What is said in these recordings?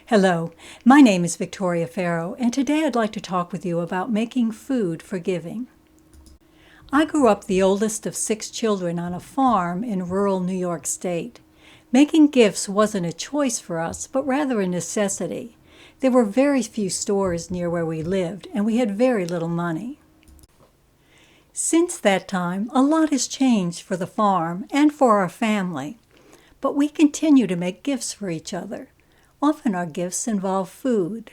Hello, my name is Victoria Faoro, and today I'd like to talk with you about making food for giving. I grew up the oldest of 6 children on a farm in rural New York State. Making gifts wasn't a choice for us, but rather a necessity. There were very few stores near where we lived, and we had very little money. Since that time, a lot has changed for the farm and for our family, but we continue to make gifts for each other. Often our gifts involve food.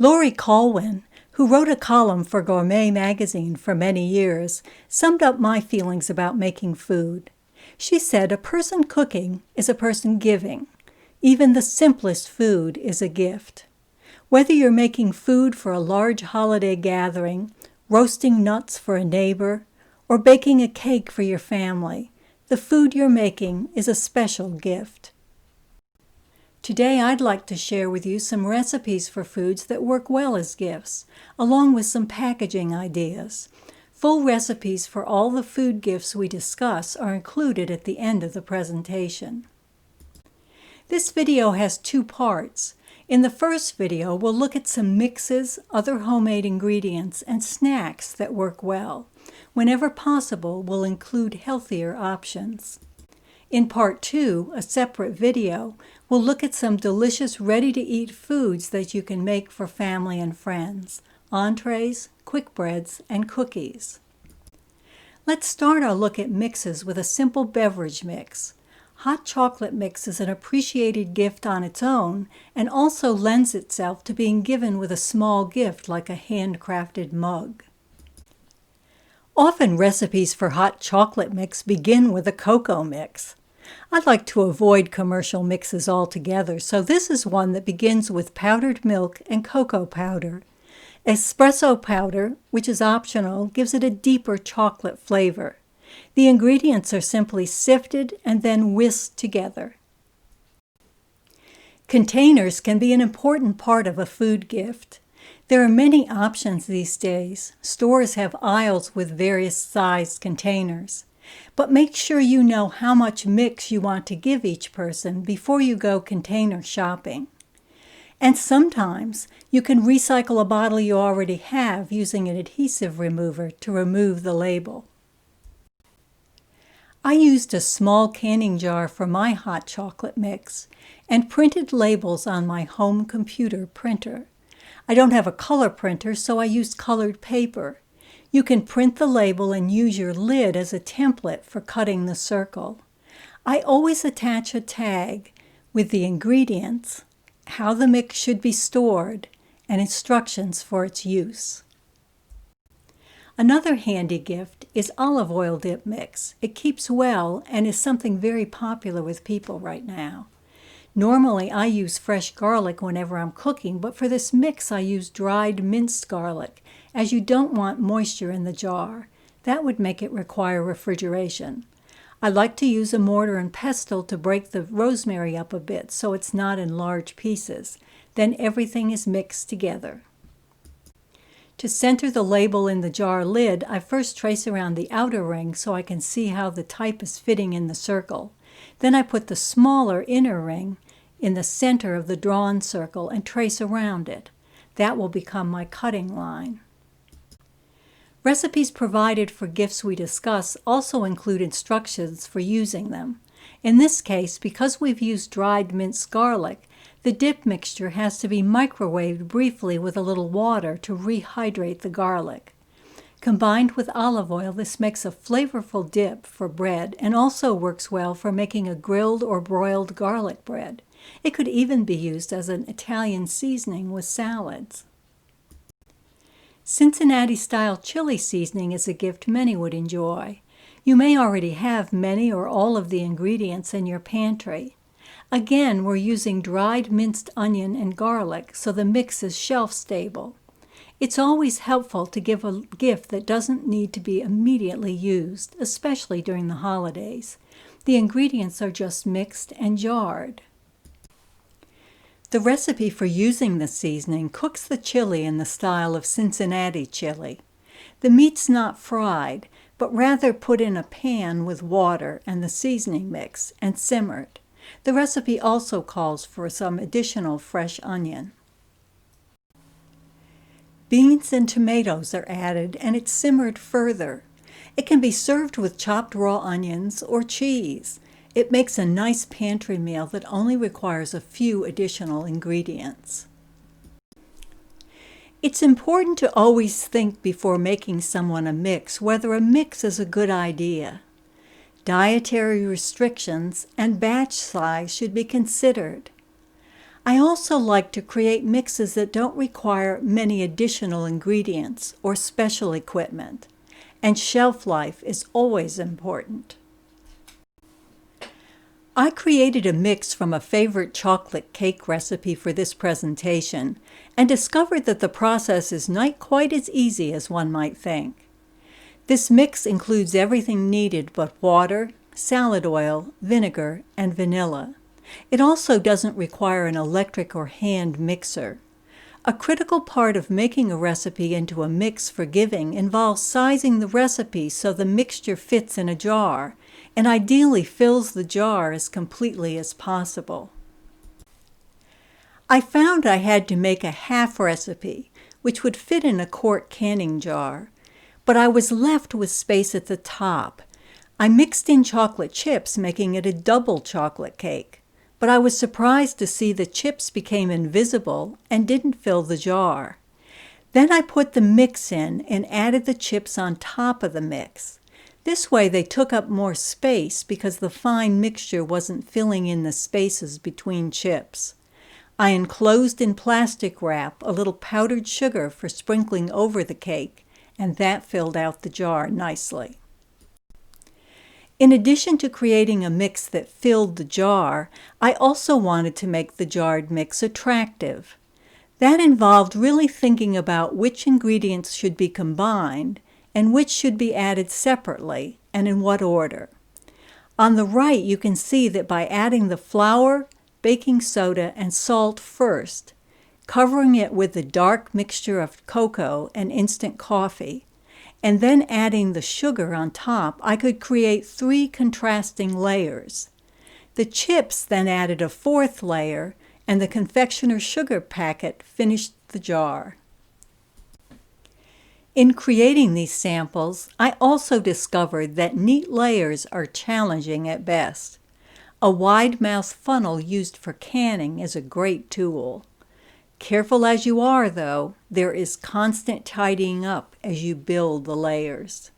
LAURIE COLWIN, who wrote a column for Gourmet magazine for many years, summed up my feelings about making food. She said, "A person cooking is a person giving. Even the simplest food is a gift. Whether you're making food for a large holiday gathering, roasting nuts for a neighbor, or baking a cake for your family, the food you're making is a special gift." Today I'd like to share with you some recipes for foods that work well as gifts, along with some packaging ideas. Full recipes for all the food gifts we discuss are included at the end of the presentation. This video has 2 parts. In the first video, we'll look at some mixes, other homemade ingredients, and snacks that work well. Whenever possible, we'll include healthier options. In part 2, a separate video, we'll look at some delicious ready-to-eat foods that you can make for family and friends, entrees, quick breads, and cookies. Let's start our look at mixes with a simple beverage mix. Hot chocolate mix is an appreciated gift on its own and also lends itself to being given with a small gift like a handcrafted mug. Often recipes for hot chocolate mix begin with a cocoa mix. I'd like to avoid commercial mixes altogether, so this is one that begins with powdered milk and cocoa powder. Espresso powder, which is optional, gives it a deeper chocolate flavor. The ingredients are simply sifted and then whisked together. Containers can be an important part of a food gift. There are many options these days. Stores have aisles with various sized containers. But make sure you know how much mix you want to give each person before you go container shopping. And sometimes you can recycle a bottle you already have using an adhesive remover to remove the label. I used a small canning jar for my hot chocolate mix and printed labels on my home computer printer. I don't have a color printer, so I used colored paper. You can print the label and use your lid as a template for cutting the circle. I always attach a tag with the ingredients, how the mix should be stored, and instructions for its use. Another handy gift is olive oil dip mix. It keeps well and is something very popular with people right now. Normally I use fresh garlic whenever I'm cooking, but for this mix I use dried minced garlic, as you don't want moisture in the jar. That would make it require refrigeration. I like to use a mortar and pestle to break the rosemary up a bit so it's not in large pieces. Then everything is mixed together. To center the label in the jar lid, I first trace around the outer ring so I can see how the type is fitting in the circle. Then I put the smaller inner ring in the center of the drawn circle and trace around it. That will become my cutting line. Recipes provided for gifts we discuss also include instructions for using them. In this case, because we've used dried minced garlic, the dip mixture has to be microwaved briefly with a little water to rehydrate the garlic. Combined with olive oil, this makes a flavorful dip for bread and also works well for making a grilled or broiled garlic bread. It could even be used as an Italian seasoning with salads. Cincinnati-style chili seasoning is a gift many would enjoy. You may already have many or all of the ingredients in your pantry. Again, we're using dried minced onion and garlic, so the mix is shelf-stable. It's always helpful to give a gift that doesn't need to be immediately used, especially during the holidays. The ingredients are just mixed and jarred. The recipe for using the seasoning cooks the chili in the style of Cincinnati chili. The meat's not fried, but rather put in a pan with water and the seasoning mix and simmered. The recipe also calls for some additional fresh onion. Beans and tomatoes are added and it's simmered further. It can be served with chopped raw onions or cheese. It makes a nice pantry meal that only requires a few additional ingredients. It's important to always think before making someone a mix whether a mix is a good idea. Dietary restrictions and batch size should be considered. I also like to create mixes that don't require many additional ingredients or special equipment, and shelf life is always important. I created a mix from a favorite chocolate cake recipe for this presentation and discovered that the process is not quite as easy as one might think. This mix includes everything needed but water, salad oil, vinegar, and vanilla. It also doesn't require an electric or hand mixer. A critical part of making a recipe into a mix for giving involves sizing the recipe so the mixture fits in a jar, and ideally fills the jar as completely as possible. I found I had to make a half recipe, which would fit in a quart canning jar, but I was left with space at the top. I mixed in chocolate chips, making it a double chocolate cake, but I was surprised to see the chips became invisible and didn't fill the jar. Then I put the mix in and added the chips on top of the mix. This way they took up more space because the fine mixture wasn't filling in the spaces between chips. I enclosed in plastic wrap a little powdered sugar for sprinkling over the cake, and that filled out the jar nicely. In addition to creating a mix that filled the jar, I also wanted to make the jarred mix attractive. That involved really thinking about which ingredients should be combined and which should be added separately, and in what order. On the right, you can see that by adding the flour, baking soda, and salt first, covering it with the dark mixture of cocoa and instant coffee, and then adding the sugar on top, I could create 3 contrasting layers. The chips then added a 4th layer, and the confectioner's sugar packet finished the jar. In creating these samples, I also discovered that neat layers are challenging at best. A wide-mouth funnel used for canning is a great tool. Careful as you are, though, there is constant tidying up as you build the layers.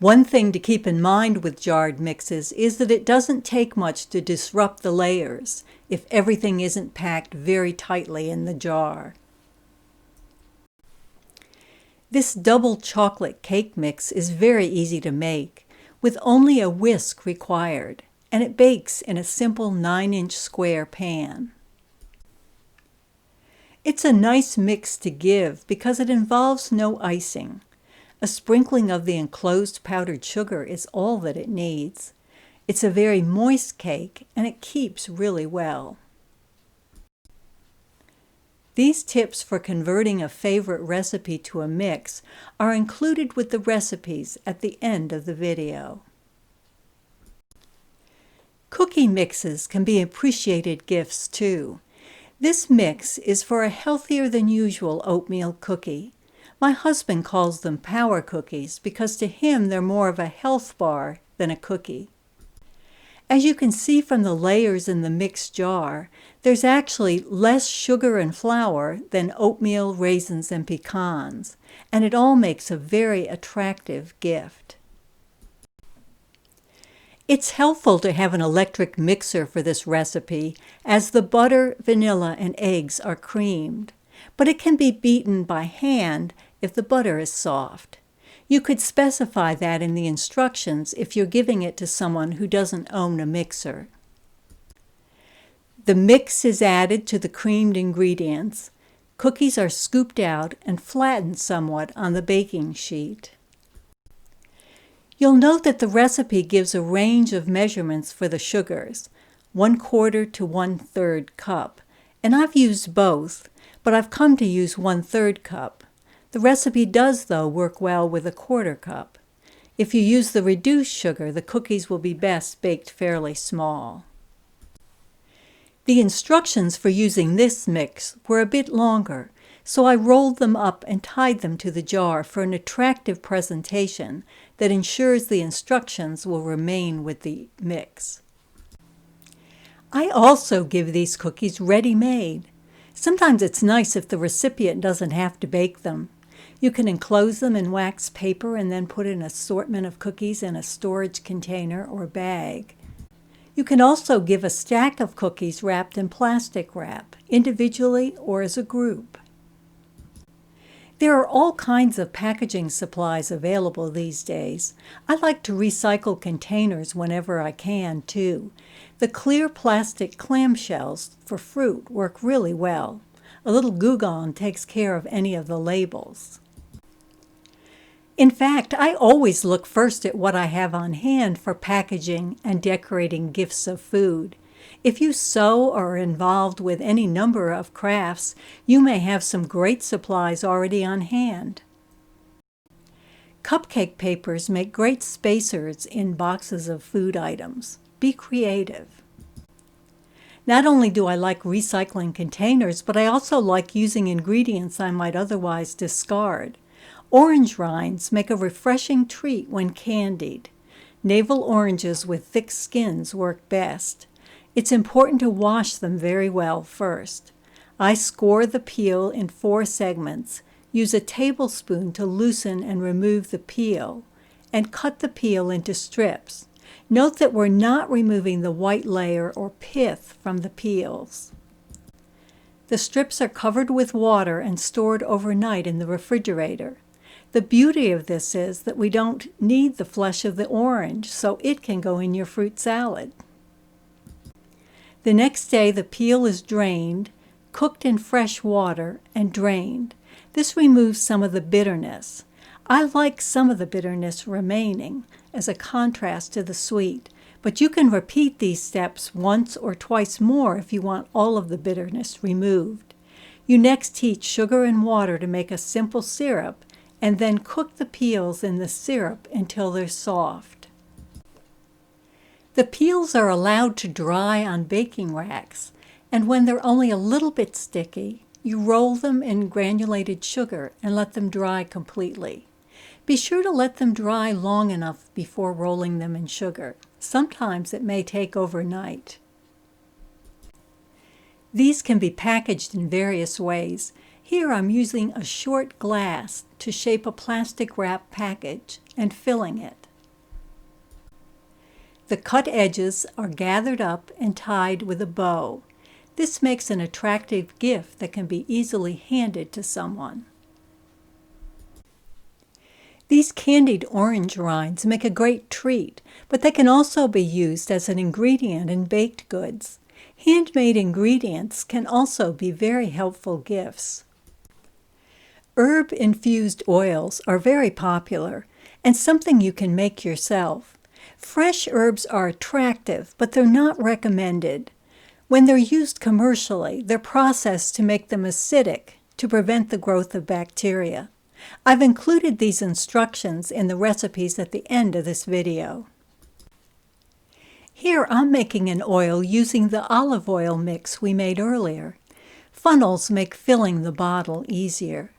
One thing to keep in mind with jarred mixes is that it doesn't take much to disrupt the layers if everything isn't packed very tightly in the jar. This double chocolate cake mix is very easy to make, with only a whisk required, and it bakes in a simple 9-inch square pan. It's a nice mix to give because it involves no icing. A sprinkling of the enclosed powdered sugar is all that it needs. It's a very moist cake and it keeps really well. These tips for converting a favorite recipe to a mix are included with the recipes at the end of the video. Cookie mixes can be appreciated gifts too. This mix is for a healthier than usual oatmeal cookie. My husband calls them power cookies because to him they're more of a health bar than a cookie. As you can see from the layers in the mixed jar, there's actually less sugar and flour than oatmeal, raisins, and pecans, and it all makes a very attractive gift. It's helpful to have an electric mixer for this recipe, as the butter, vanilla, and eggs are creamed, but it can be beaten by hand if the butter is soft. You could specify that in the instructions if you're giving it to someone who doesn't own a mixer. The mix is added to the creamed ingredients. Cookies are scooped out and flattened somewhat on the baking sheet. You'll note that the recipe gives a range of measurements for the sugars, 1/4 to 1/3 cup, and I've used both, but I've come to use 1/3 cup. The recipe does, though, work well with a 1/4 cup. If you use the reduced sugar, the cookies will be best baked fairly small. The instructions for using this mix were a bit longer, so I rolled them up and tied them to the jar for an attractive presentation that ensures the instructions will remain with the mix. I also give these cookies ready-made. Sometimes it's nice if the recipient doesn't have to bake them. You can enclose them in wax paper and then put an assortment of cookies in a storage container or bag. You can also give a stack of cookies wrapped in plastic wrap, individually or as a group. There are all kinds of packaging supplies available these days. I like to recycle containers whenever I can, too. The clear plastic clamshells for fruit work really well. A little Goo Gone takes care of any of the labels. In fact, I always look first at what I have on hand for packaging and decorating gifts of food. If you sew or are involved with any number of crafts, you may have some great supplies already on hand. Cupcake papers make great spacers in boxes of food items. Be creative. Not only do I like recycling containers, but I also like using ingredients I might otherwise discard. Orange rinds make a refreshing treat when candied. Navel oranges with thick skins work best. It's important to wash them very well first. I score the peel in 4 segments, use a tablespoon to loosen and remove the peel, and cut the peel into strips. Note that we're not removing the white layer or pith from the peels. The strips are covered with water and stored overnight in the refrigerator. The beauty of this is that we don't need the flesh of the orange, so it can go in your fruit salad. The next day, the peel is drained, cooked in fresh water, and drained. This removes some of the bitterness. I like some of the bitterness remaining as a contrast to the sweet, but you can repeat these steps once or twice more if you want all of the bitterness removed. You next heat sugar and water to make a simple syrup, and then cook the peels in the syrup until they're soft. The peels are allowed to dry on baking racks, and when they're only a little bit sticky, you roll them in granulated sugar and let them dry completely. Be sure to let them dry long enough before rolling them in sugar. Sometimes it may take overnight. These can be packaged in various ways. Here I'm using a short glass to shape a plastic wrap package and filling it. The cut edges are gathered up and tied with a bow. This makes an attractive gift that can be easily handed to someone. These candied orange rinds make a great treat, but they can also be used as an ingredient in baked goods. Handmade ingredients can also be very helpful gifts. Herb-infused oils are very popular and something you can make yourself. Fresh herbs are attractive, but they're not recommended. When they're used commercially, they're processed to make them acidic to prevent the growth of bacteria. I've included these instructions in the recipes at the end of this video. Here I'm making an oil using the olive oil mix we made earlier. Funnels make filling the bottle easier.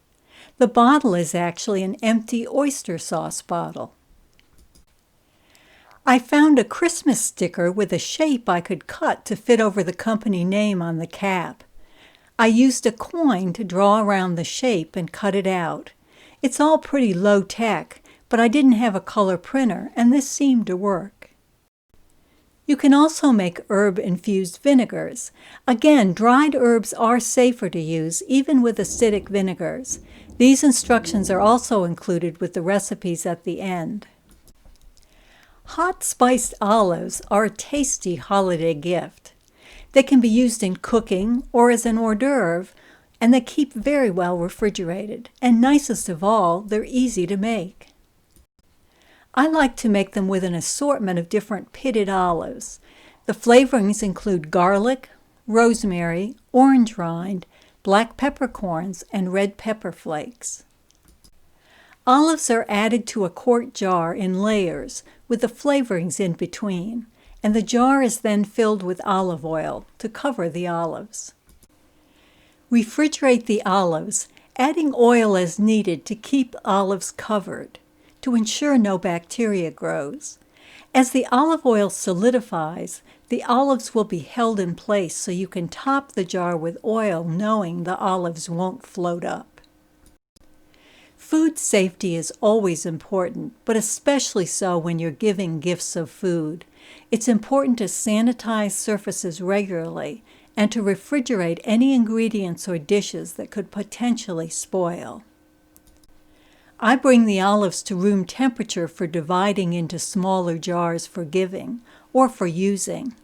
The bottle is actually an empty oyster sauce bottle. I found a Christmas sticker with a shape I could cut to fit over the company name on the cap. I used a coin to draw around the shape and cut it out. It's all pretty low-tech, but I didn't have a color printer, and this seemed to work. You can also make herb-infused vinegars. Again, dried herbs are safer to use, even with acidic vinegars. These instructions are also included with the recipes at the end. Hot spiced olives are a tasty holiday gift. They can be used in cooking or as an hors d'oeuvre, and they keep very well refrigerated. And nicest of all, they're easy to make. I like to make them with an assortment of different pitted olives. The flavorings include garlic, rosemary, orange rind, black peppercorns, and red pepper flakes. Olives are added to a quart jar in layers with the flavorings in between, and the jar is then filled with olive oil to cover the olives. Refrigerate the olives, adding oil as needed to keep olives covered to ensure no bacteria grows. As the olive oil solidifies, the olives will be held in place so you can top the jar with oil knowing the olives won't float up. Food safety is always important, but especially so when you're giving gifts of food. It's important to sanitize surfaces regularly and to refrigerate any ingredients or dishes that could potentially spoil. I bring the olives to room temperature for dividing into smaller jars for giving or for using.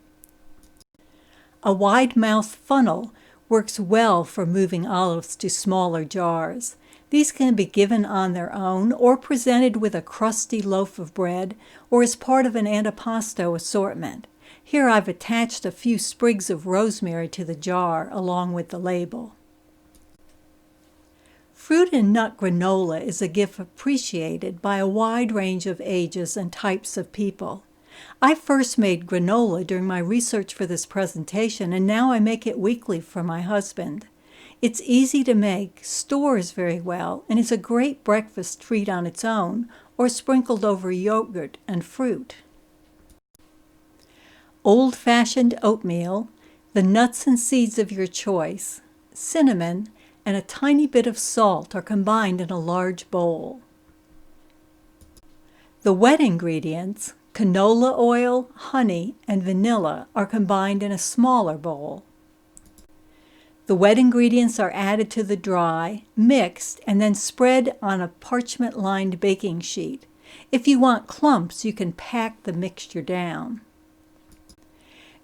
A wide-mouthed funnel works well for moving olives to smaller jars. These can be given on their own or presented with a crusty loaf of bread or as part of an antipasto assortment. Here I've attached a few sprigs of rosemary to the jar along with the label. Fruit and nut granola is a gift appreciated by a wide range of ages and types of people. I first made granola during my research for this presentation, and now I make it weekly for my husband. It's easy to make, stores very well, and is a great breakfast treat on its own or sprinkled over yogurt and fruit. Old-fashioned oatmeal, the nuts and seeds of your choice, cinnamon, and a tiny bit of salt are combined in a large bowl. The wet ingredients, canola oil, honey, and vanilla, are combined in a smaller bowl. The wet ingredients are added to the dry, mixed, and then spread on a parchment-lined baking sheet. If you want clumps, you can pack the mixture down.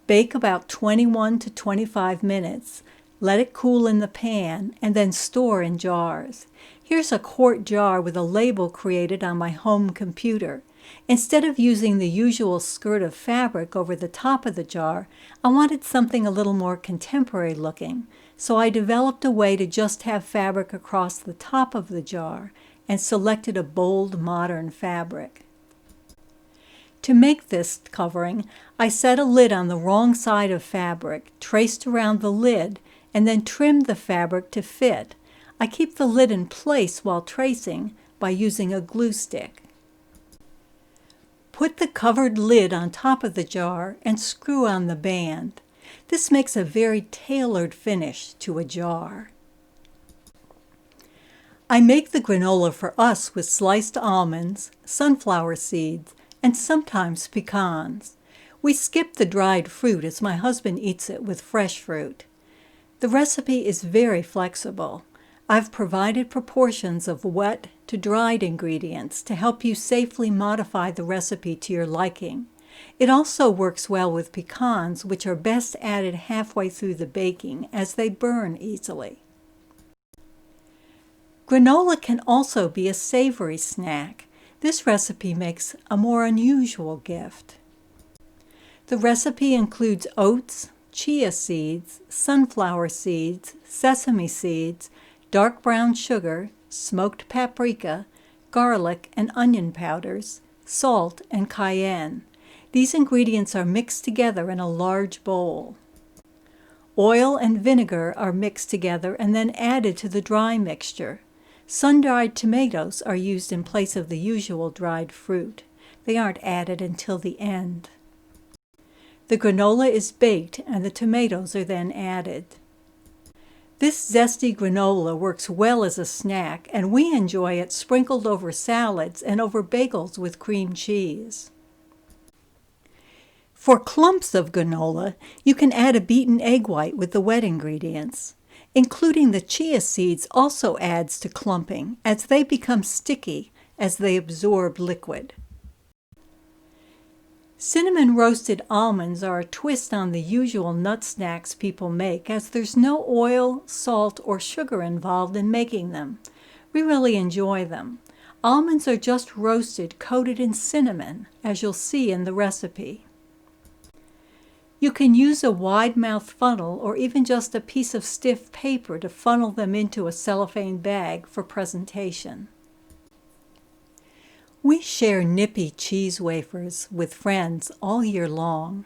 Bake about 21 to 25 minutes. Let it cool in the pan, and then store in jars. Here's a quart jar with a label created on my home computer. Instead of using the usual skirt of fabric over the top of the jar, I wanted something a little more contemporary looking, so I developed a way to just have fabric across the top of the jar and selected a bold modern fabric. To make this covering, I set a lid on the wrong side of fabric, traced around the lid, and then trimmed the fabric to fit. I keep the lid in place while tracing by using a glue stick. Put the covered lid on top of the jar and screw on the band. This makes a very tailored finish to a jar. I make the granola for us with sliced almonds, sunflower seeds, and sometimes pecans. We skip the dried fruit as my husband eats it with fresh fruit. The recipe is very flexible. I've provided proportions of wet to dried ingredients to help you safely modify the recipe to your liking. It also works well with pecans, which are best added halfway through the baking as they burn easily. Granola can also be a savory snack. This recipe makes a more unusual gift. The recipe includes oats, chia seeds, sunflower seeds, sesame seeds, dark brown sugar, smoked paprika, garlic and onion powders, salt, and cayenne. These ingredients are mixed together in a large bowl. Oil and vinegar are mixed together and then added to the dry mixture. Sun-dried tomatoes are used in place of the usual dried fruit. They aren't added until the end. The granola is baked and the tomatoes are then added. This zesty granola works well as a snack, and we enjoy it sprinkled over salads and over bagels with cream cheese. For clumps of granola, you can add a beaten egg white with the wet ingredients. Including the chia seeds also adds to clumping, as they become sticky as they absorb liquid. Cinnamon roasted almonds are a twist on the usual nut snacks people make, as there's no oil, salt, or sugar involved in making them. We really enjoy them. Almonds are just roasted, coated in cinnamon, as you'll see in the recipe. You can use a wide-mouthed funnel or even just a piece of stiff paper to funnel them into a cellophane bag for presentation. We share nippy cheese wafers with friends all year long.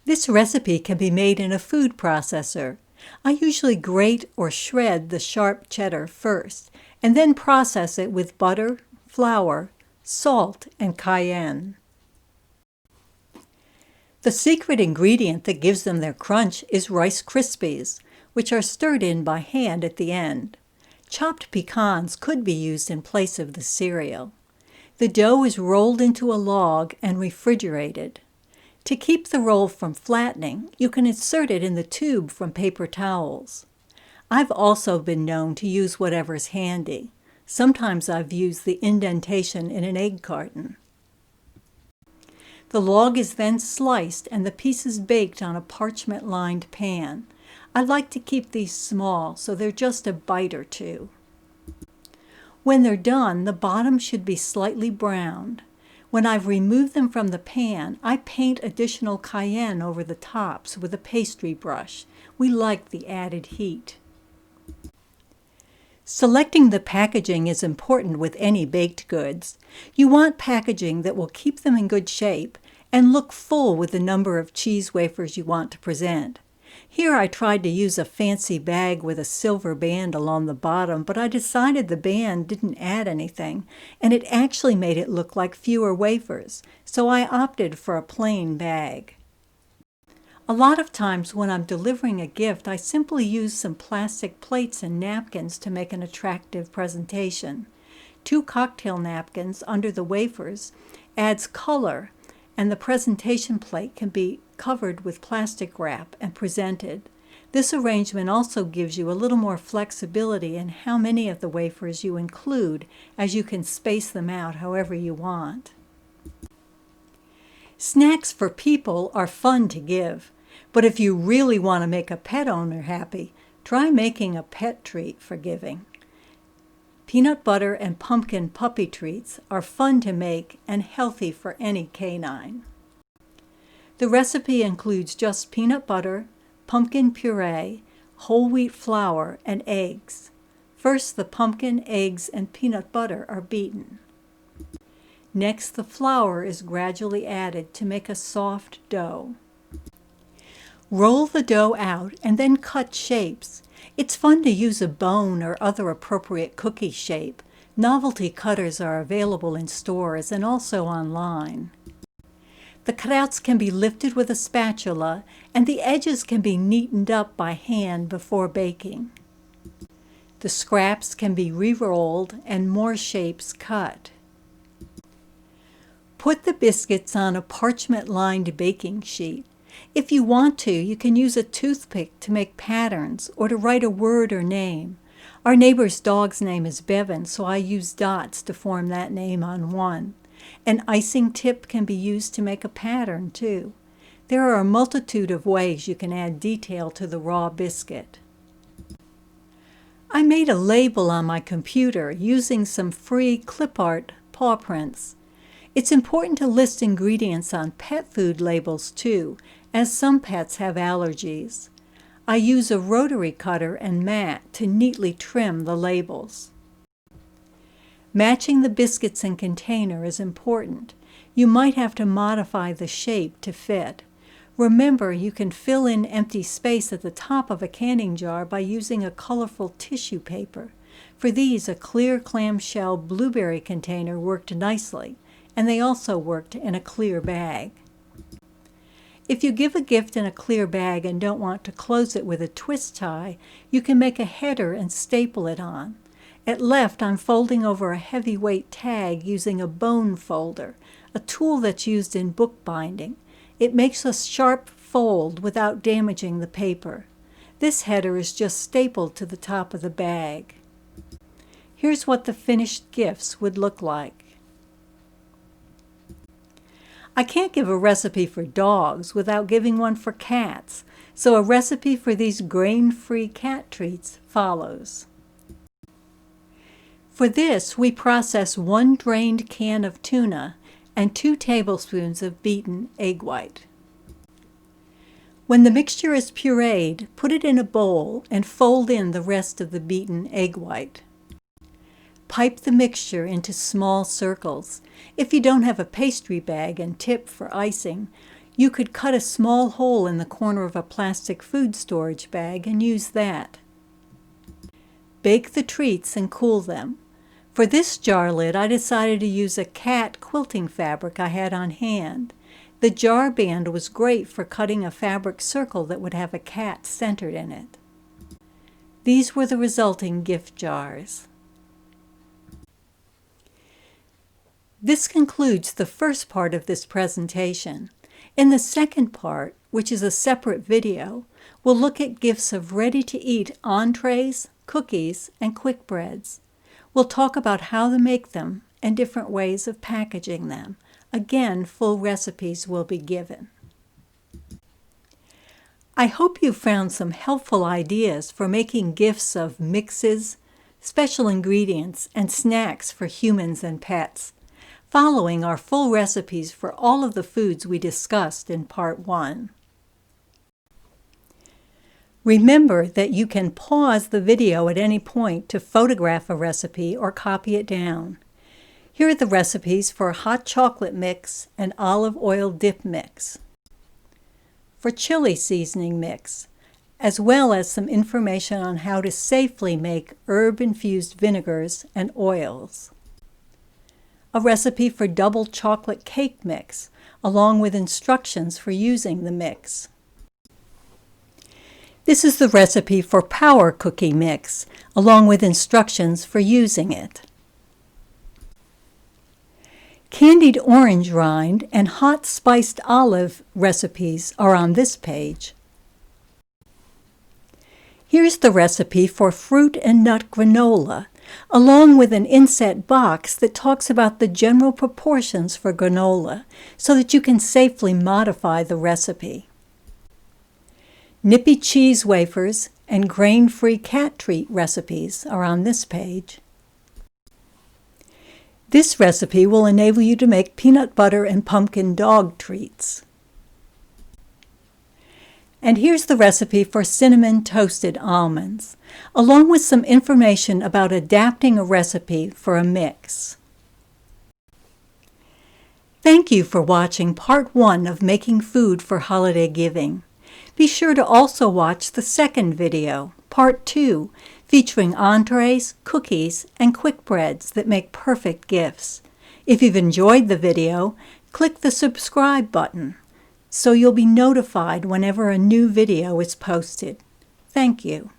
This recipe can be made in a food processor. I usually grate or shred the sharp cheddar first, and then process it with butter, flour, salt, and cayenne. The secret ingredient that gives them their crunch is Rice Krispies, which are stirred in by hand at the end. Chopped pecans could be used in place of the cereal. The dough is rolled into a log and refrigerated. To keep the roll from flattening, you can insert it in the tube from paper towels. I've also been known to use whatever's handy. Sometimes I've used the indentation in an egg carton. The log is then sliced and the pieces baked on a parchment-lined pan. I like to keep these small, so they're just a bite or two. When they're done, the bottom should be slightly browned. When I've removed them from the pan, I paint additional cayenne over the tops with a pastry brush. We like the added heat. Selecting the packaging is important with any baked goods. You want packaging that will keep them in good shape and look full with the number of cheese wafers you want to present. Here I tried to use a fancy bag with a silver band along the bottom, but I decided the band didn't add anything, and it actually made it look like fewer wafers, so I opted for a plain bag. A lot of times when I'm delivering a gift, I simply use some plastic plates and napkins to make an attractive presentation. 2 cocktail napkins under the wafers adds color, and the presentation plate can be covered with plastic wrap and presented. This arrangement also gives you a little more flexibility in how many of the wafers you include, as you can space them out however you want. Snacks for people are fun to give, but if you really want to make a pet owner happy, try making a pet treat for giving. Peanut butter and pumpkin puppy treats are fun to make and healthy for any canine. The recipe includes just peanut butter, pumpkin puree, whole wheat flour, and eggs. First, the pumpkin, eggs, and peanut butter are beaten. Next, the flour is gradually added to make a soft dough. Roll the dough out and then cut shapes. It's fun to use a bone or other appropriate cookie shape. Novelty cutters are available in stores and also online. The cutouts can be lifted with a spatula, and the edges can be neatened up by hand before baking. The scraps can be re-rolled and more shapes cut. Put the biscuits on a parchment-lined baking sheet. If you want to, you can use a toothpick to make patterns or to write a word or name. Our neighbor's dog's name is Bevan, so I use dots to form that name on one. An icing tip can be used to make a pattern, too. There are a multitude of ways you can add detail to the raw biscuit. I made a label on my computer using some free clip art paw prints. It's important to list ingredients on pet food labels, too, as some pets have allergies. I use a rotary cutter and mat to neatly trim the labels. Matching the biscuits and container is important. You might have to modify the shape to fit. Remember, you can fill in empty space at the top of a canning jar by using a colorful tissue paper. For these, a clear clamshell blueberry container worked nicely, and they also worked in a clear bag. If you give a gift in a clear bag and don't want to close it with a twist tie, you can make a header and staple it on. At left, I'm folding over a heavyweight tag using a bone folder, a tool that's used in bookbinding. It makes a sharp fold without damaging the paper. This header is just stapled to the top of the bag. Here's what the finished gifts would look like. I can't give a recipe for dogs without giving one for cats, so a recipe for these grain-free cat treats follows. For this, we process 1 drained can of tuna and 2 tablespoons of beaten egg white. When the mixture is pureed, put it in a bowl and fold in the rest of the beaten egg white. Pipe the mixture into small circles. If you don't have a pastry bag and tip for icing, you could cut a small hole in the corner of a plastic food storage bag and use that. Bake the treats and cool them. For this jar lid, I decided to use a cat quilting fabric I had on hand. The jar band was great for cutting a fabric circle that would have a cat centered in it. These were the resulting gift jars. This concludes the first part of this presentation. In the second part, which is a separate video, we'll look at gifts of ready-to-eat entrees, cookies, and quick breads. We'll talk about how to make them and different ways of packaging them. Again, full recipes will be given. I hope you found some helpful ideas for making gifts of mixes, special ingredients, and snacks for humans and pets, following our full recipes for all of the foods we discussed in Part 1. Remember that you can pause the video at any point to photograph a recipe or copy it down. Here are the recipes for hot chocolate mix and olive oil dip mix, for chili seasoning mix, as well as some information on how to safely make herb-infused vinegars and oils. A recipe for double chocolate cake mix, along with instructions for using the mix. This is the recipe for power cookie mix, along with instructions for using it. Candied orange rind and hot spiced olive recipes are on this page. Here's the recipe for fruit and nut granola, along with an inset box that talks about the general proportions for granola so that you can safely modify the recipe. Nippy cheese wafers and grain-free cat treat recipes are on this page. This recipe will enable you to make peanut butter and pumpkin dog treats. And here's the recipe for cinnamon toasted almonds, along with some information about adapting a recipe for a mix. Thank you for watching Part 1 of Making Food for Holiday Giving. Be sure to also watch the second video, Part 2, featuring entrees, cookies, and quick breads that make perfect gifts. If you've enjoyed the video, click the subscribe button so you'll be notified whenever a new video is posted. Thank you.